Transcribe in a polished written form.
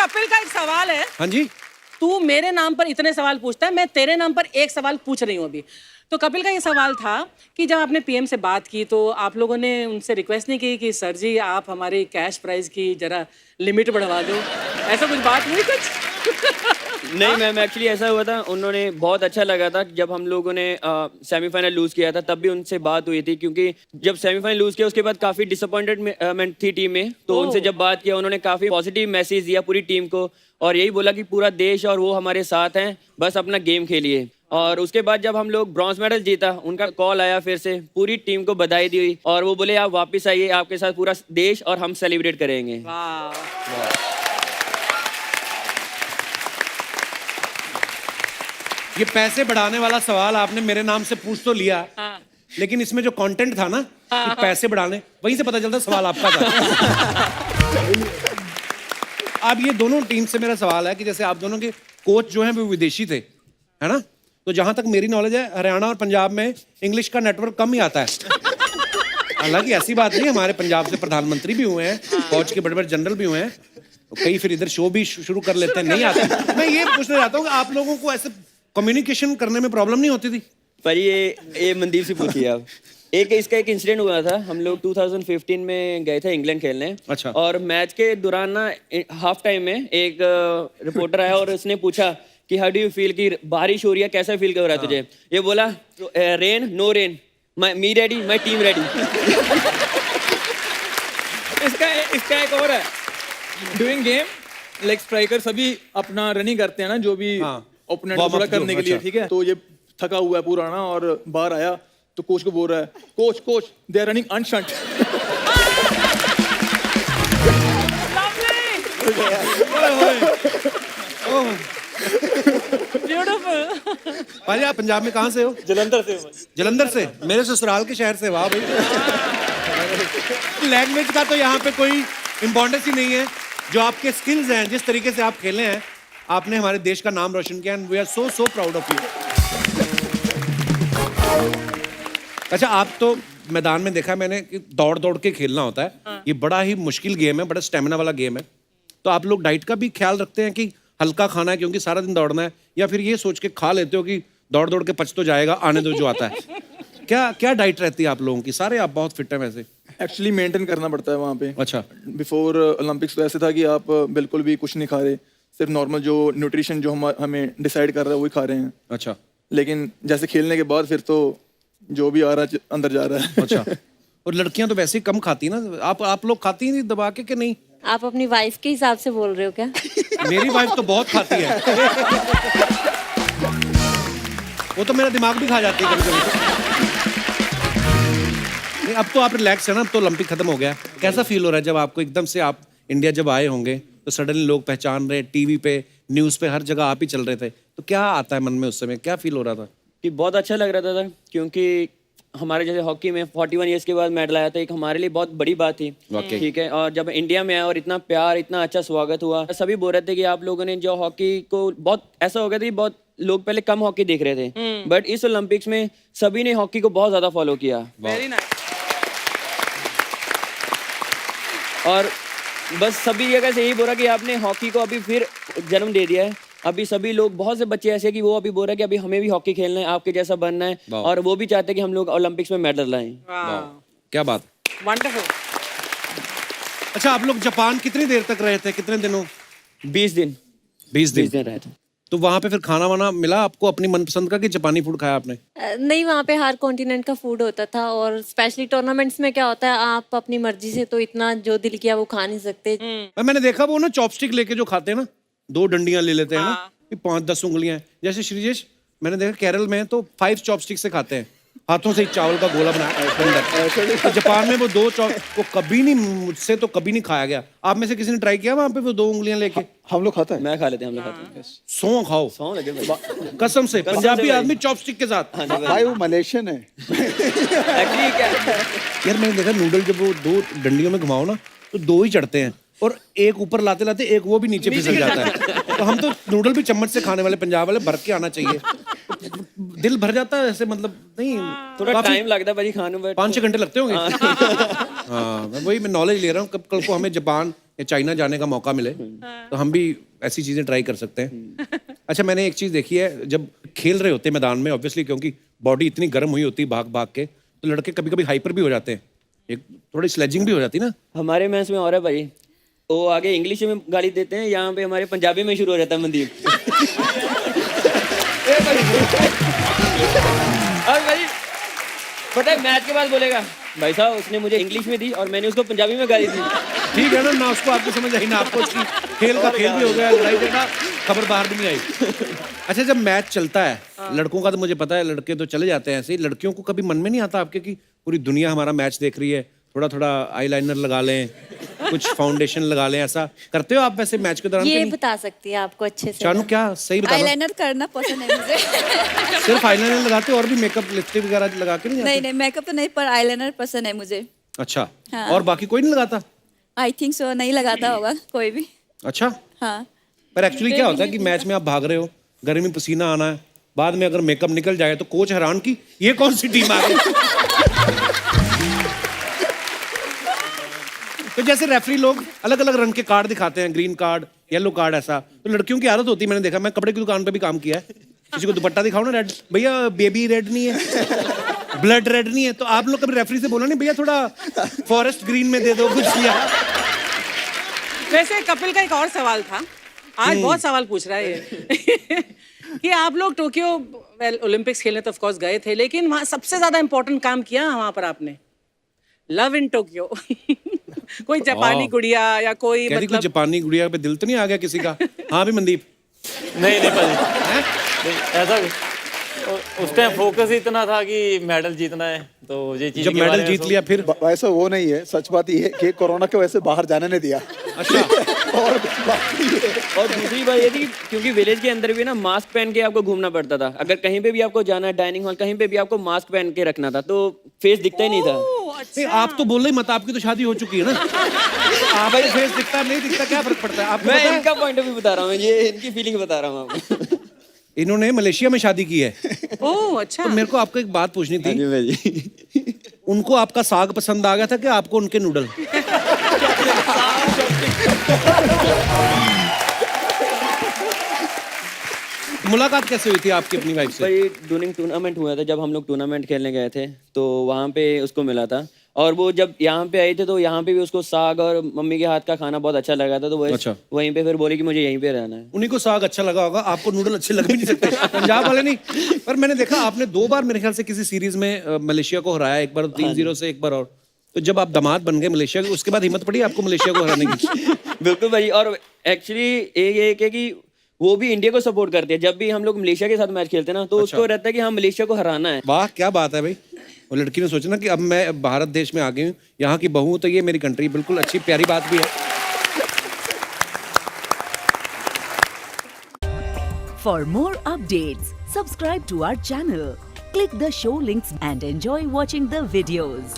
कपिल का एक सवाल है। हाँ जी। तू मेरे नाम पर इतने सवाल पूछता है, मैं तेरे नाम पर एक सवाल पूछ रही हूँ अभी। तो कपिल का ये सवाल था कि जब आपने पीएम से बात की तो आप लोगों ने उनसे रिक्वेस्ट नहीं की कि सर जी आप हमारी कैश प्राइस की जरा लिमिट बढ़वा दो, ऐसा कुछ बात हुई कुछ? नहीं मैम, एक्चुअली ऐसा हुआ था, उन्होंने बहुत अच्छा लगा था जब हम लोगों ने सेमीफाइनल लूज किया था, तब भी उनसे बात हुई थी, क्योंकि जब सेमीफाइनल लूज किया उसके बाद काफी डिसअपॉइंटेडमेंट थी टीम में, तो उनसे जब बात किया उन्होंने काफी पॉजिटिव मैसेज दिया पूरी टीम को और यही बोला कि पूरा देश और वो हमारे साथ हैं, बस अपना गेम खेलिए। और उसके बाद जब हम लोग ब्रॉन्ज मेडल जीता, उनका कॉल आया फिर से, पूरी टीम को बधाई दी और वो बोले आप वापस आइए, आपके साथ पूरा देश और हम सेलिब्रेट करेंगे। ये पैसे बढ़ाने वाला सवाल आपने मेरे नाम से पूछ तो लिया, लेकिन इसमें जो कंटेंट था ना कि पैसे बढ़ाने, वहीं से पता चलता सवाल आपका था। अब ये दोनों टीम से मेरा सवाल है कि जैसे आप दोनों के कोच जो हैं वो विदेशी थे, है ना? तो जहां तक मेरी नॉलेज है हरियाणा और पंजाब में इंग्लिश का नेटवर्क कम ही आता है। हालांकि ऐसी बात नहीं, हमारे पंजाब से प्रधानमंत्री भी हुए हैं, फौज के बड़े बड़े जनरल भी हुए हैं, तो कई फिर इधर शो भी शुरू कर लेते हैं, नहीं आता। मैं ये पूछना चाहता हूँ कि आप लोगों को ऐसे कम्युनिकेशन करने में प्रॉब्लम नहीं होती थी? पर ये मनदीप से पूछिए आप। इसका एक इंसिडेंट हुआ था, हम लोग 2015 में गए थे इंग्लैंड खेलने। अच्छा। और मैच के दौरान ना हाफ टाइम में एक रिपोर्टर आया और उसने पूछा कि हाउ डू यू फील, कि बारिश हो रही है, कैसा फील कर रहा है तुझे? ये बोला rain no rain, me ready, my team ready. इसका एक और है, डूइंग गेम लाइक स्ट्राइकर सभी अपना रनिंग करते हैं ना, जो भी ओपोनेंट को थोड़ा करने के लिए, ठीक है? तो ये थका हुआ है पूरा ना और बाहर आया तो कोच को बोल रहा है, coach they are running ancient. भाई आप पंजाब में कहाँ से हो? जलंधर से। जलंधर से? मेरे ससुराल के शहर से। वाह भाई। लैंग्वेज का तो यहाँ पे कोई इम्पोर्टेंस ही नहीं है, जो आपके स्किल्स हैं, जिस तरीके से आप खेले हैं, आपने हमारे देश का नाम रोशन किया and we are so proud of you. अच्छा, आप तो मैदान में देखा मैंने कि दौड़ दौड़ के खेलना होता है, ये बड़ा ही मुश्किल गेम है, बड़ा स्टेमिना वाला गेम है, तो आप लोग डाइट का भी ख्याल रखते हैं कि हल्का खाना है क्योंकि सारा दिन दौड़ना है, या फिर ये सोच के खा लेते हो कि दौड़ दौड़ के पच तो जाएगा, आने दो जो आता है? क्या डाइट रहती है आप लोगों की? सारे आप बहुत फिट हैं वैसे। एक्चुअली मेंटेन करना पड़ता है वहाँ पे। अच्छा। बिफोर ओलंपिक्स तो ऐसे था कि आप बिल्कुल भी कुछ नहीं खा रहे, सिर्फ नॉर्मल जो न्यूट्रिशन जो हमें डिसाइड कर रहा है वही खा रहे हैं। अच्छा। लेकिन जैसे खेलने के बाद फिर तो जो भी आ रहा है अंदर जा रहा है। अच्छा। और लड़कियां तो वैसे ही कम खाती ना, आप लोग खाती नहीं दबा के कि नहीं? आप अपनी वाइफ के हिसाब से बोल रहे हो क्या? मेरी वाइफ तो बहुत खाती है। वो तो मेरा दिमाग भी खा जाती है कभी-कभी। नहीं, अब तो आप रिलैक्स है ना, अब तो ओलंपिक खत्म हो गया। कैसा फील हो रहा है जब आपको एकदम से, आप इंडिया जब आए होंगे तो सडनली लोग पहचान रहे, टीवी पे, न्यूज़ पे, हर जगह आप ही चल रहे थे, तो क्या आता है मन में उस समय? क्या फील हो रहा था? कि बहुत अच्छा लग रहा था क्योंकि हमारे जैसे हॉकी में 41 ईयर्स के बाद मेडल आया था, एक हमारे लिए बहुत बड़ी बात थी। ठीक है, और जब इंडिया में आया और इतना प्यार, इतना अच्छा स्वागत हुआ, सभी बोल रहे थे कि आप लोगों ने जो हॉकी को, बहुत ऐसा हो गया था, बहुत लोग पहले कम हॉकी देख रहे थे, बट इस ओलंपिक्स में सभी ने हॉकी को बहुत ज्यादा फॉलो किया। Very nice. और बस सभी जगह से यही बोला कि आपने हॉकी को अभी फिर जन्म दे दिया है। अभी सभी लोग, बहुत से बच्चे ऐसे कि वो अभी बोल रहे हैं कि अभी हमें भी हॉकी खेलना है, आपके जैसा बनना है, और वो भी चाहते हैं कि हम लोग ओलंपिक्स में मेडल लाएं। क्या बात। वंडरफुल। अच्छा, आप लोग जापान कितनी देर तक रहे थे? कितने दिनों? 20 दिन। 20 दिन रहे थे। तो वहाँ पे फिर खाना वाना मिला आपको अपनी मनपसंद का, कि जापानी फूड खाया आपने? नहीं, वहाँ पे हर कॉन्टिनेंट का फूड होता था, और स्पेशली टूर्नामेंट्स में क्या होता है, आप अपनी मर्जी से तो इतना जो दिल किया वो खा नहीं सकते। मैंने देखा वो ना चॉपस्टिक लेके जो खाते हैं ना, 2 डंडियां ले लेते हैं ना, 5-10 उंगलियां, जैसे श्रीजेश मैंने देखा केरल में तो 5 चॉपस्टिक से खाते हैं, हाथों से चावल का गोला बनाया। तो जापान में वो 2 वो कभी नहीं, मुझसे तो कभी नहीं खाया गया। आप में से किसी ने ट्राई किया वहाँ पे वो 2 उंगलियां लेके? हम लोग खाते हैं। मैं खा लेते हैं, हम लोग खाते हैं। सौ खाओ। सौ लगे भाई। कसम से पंजाबी आदमी चॉपस्टिक के साथ। भाई वो मलेशियन है। एक्चुअली क्या यार मैंने देखा नूडल जब वो 2 डंडियों में घुमाओ ना तो 2 ही चढ़ते हैं, और एक ऊपर लाते लाते एक वो भी नीचे फिसल जाता है। तो हम तो नूडल भी चम्मच से खाने वाले पंजाब वाले, भर के आना चाहिए। दिल भर जाता है ऐसे, मतलब नहीं, थोड़ा टाइम लगता है भाई खाने में। 5-6 घंटे लगते होंगे। हाँ, मैं नॉलेज ले रहा हूँ, कल को हमें जापान या चाइना जाने का मौका मिले तो हम भी ऐसी चीजें ट्राई कर सकते हैं। अच्छा, मैंने एक चीज देखी है, जब खेल रहे होते हैं मैदान में, ऑब्वियसली क्योंकि बॉडी इतनी गर्म हुई होती है भाग भाग के, तो लड़के कभी कभी हाइपर भी हो जाते हैं, एक थोड़ी स्लेजिंग भी हो जाती है ना। हमारे मैच में और है भाई, वो आगे इंग्लिश में गाली देते हैं, यहाँ पे हमारे पंजाबी में शुरू हो जाता है मनदीप। और भाई पता है मैच के बाद बोलेगा भाई साहब उसने मुझे इंग्लिश में दी और मैंने उसको पंजाबी में गाली दी। ठीक है ना उसको आपको समझ आई ना आपको उसकी खेल का खेल भी हो गया, लड़ाई झगड़ा, खबर बाहर भी नहीं आई। अच्छा, जब मैच चलता है, लड़कों का तो मुझे पता है, लड़के तो चले जाते हैं ऐसे ही, लड़कियों को कभी मन में नहीं आता आपके कि पूरी दुनिया हमारा मैच देख रही है, थोड़ा थोड़ा आईलाइनर लगा लें, कुछ फाउंडेशन लगा लें, ऐसा करते हो आप वैसे मैच के दौरान? ये बता सकती है आपको अच्छे से। चानू क्या सही बता? आईलाइनर करना पसंद है मुझे। सिर्फ आईलाइनर लगाते हो और भी मेकअप लिपस्टिक वगैरह लगा के नहीं नहीं नहीं, मेकअप तो नहीं, पर आईलाइनर पसंद है मुझे। अच्छा, हाँ। और बाकी कोई नहीं लगाता? आई थिंक सो, नहीं लगाता होगा कोई भी। अच्छा, हाँ। पर एक्चुअली क्या होता है कि मैच में आप भाग रहे हो, गर्मी में पसीना आना है, बाद में अगर मेकअप निकल जाए तो कोच हैरान की ये कौन सी टीम आ गई। तो जैसे रेफरी लोग अलग अलग रंग के कार्ड दिखाते हैं, ग्रीन कार्ड, येलो कार्ड, ऐसा तो लड़कियों की आदत होती है, मैंने देखा, मैं कपड़े की दुकान पे भी काम किया है, किसी को दुपट्टा दिखाओ ना रेड, भैया बेबी रेड नहीं है, ब्लड रेड नहीं है, तो आप लोग कभी रेफरी से बोला नहीं भैया थोड़ा फॉरेस्ट ग्रीन में दे दो कुछ यार? वैसे कपिल का एक और सवाल था, आज बहुत सवाल पूछ रहा है ये कि आप लोग टोक्यो ओलंपिक्स खेलने तो ऑफ कोर्स गए थे, लेकिन वहाँ सबसे ज्यादा इंपॉर्टेंट काम किया वहां पर आपने, लव इन टोक्यो। कोई जापानी गुड़िया या कोई कोई मतलब जापानी गुड़िया पे दिल तो नहीं आ गया किसी का? हाँ भी मनदीप? नहीं नहीं भाई, ऐसा उस टाइम फोकस ही इतना था कि मेडल जीतना है, तो ये चीज जब मेडल जीत लिया फिर? वैसे वो नहीं है, सच बात ये है कि कोरोना के वजह से बाहर जाने नहीं दिया। अच्छा। और बाकी ये और दूसरी बात ये थी क्योंकि विलेज के अंदर भी ना मास्क पहन के आपको घूमना पड़ता था, अगर कहीं पे भी आपको जाना है, डाइनिंग हॉल कहीं पे भी आपको मास्क पहन के रखना था, तो फेस दिखता ही नहीं था। नहीं, आप तो बोल रहे मत, आपकी तो शादी हो चुकी है ना। आप भाई फेस दिखता नहीं दिखता क्या फर्क पड़ता है आपको? मैं पता है? इनका पॉइंट ऑफ व्यू बता रहा हूँ, ये इनकी फीलिंग बता रहा हूँ आपको। इन्होंने मलेशिया में शादी की है। ओह अच्छा। तो मेरे को आपको एक बात पूछनी थी, उनको आपका साग पसंद आ गया था कि आपको उनके नूडल? मुलाकात कैसे हुई थी आपकी अपनी वाइफ से? भाई ड्यूरिंग टूर्नामेंट हुआ था, जब हम लोग टूर्नामेंट खेलने गए थे तो वहाँ पे उसको मिला था, और वो जब यहाँ पे आई थे तो यहाँ पे भी उसको साग और मम्मी के हाथ का खाना बहुत अच्छा लगा था, तो वही अच्छा। वहीं पे फिर बोली कि मुझे यहीं पे रहना है। उन्हीं को साग अच्छा लगा होगा, आपको नूडल अच्छे लग भी नहीं सकते, पंजाब वाले नहीं। पर मैंने देखा आपने 2 बार मेरे ख्याल से किसी सीरीज में मलेशिया को हराया, एक बार 3-0 से, एक बार और। तो जब आप दामाद बन गए मलेशिया के, उसके बाद हिम्मत पड़ी आपको मलेशिया को हराने की? बिल्कुल भाई, और एक्चुअली एक है कि वो भी इंडिया को सपोर्ट करती है, जब भी हम लोग मलेशिया के साथ मैच खेलते हैं ना, तो उसको रहता है कि हाँ मलेशिया को हराना है। वाह क्या बात है भाई। वो लड़की ने सोचा ना कि अब मैं भारत देश में आ गई हूँ, यहाँ की बहू, तो ये मेरी कंट्री, बिल्कुल अच्छी प्यारी बात भी है। For more updates, subscribe to our channel, click the show links and enjoy watching the videos.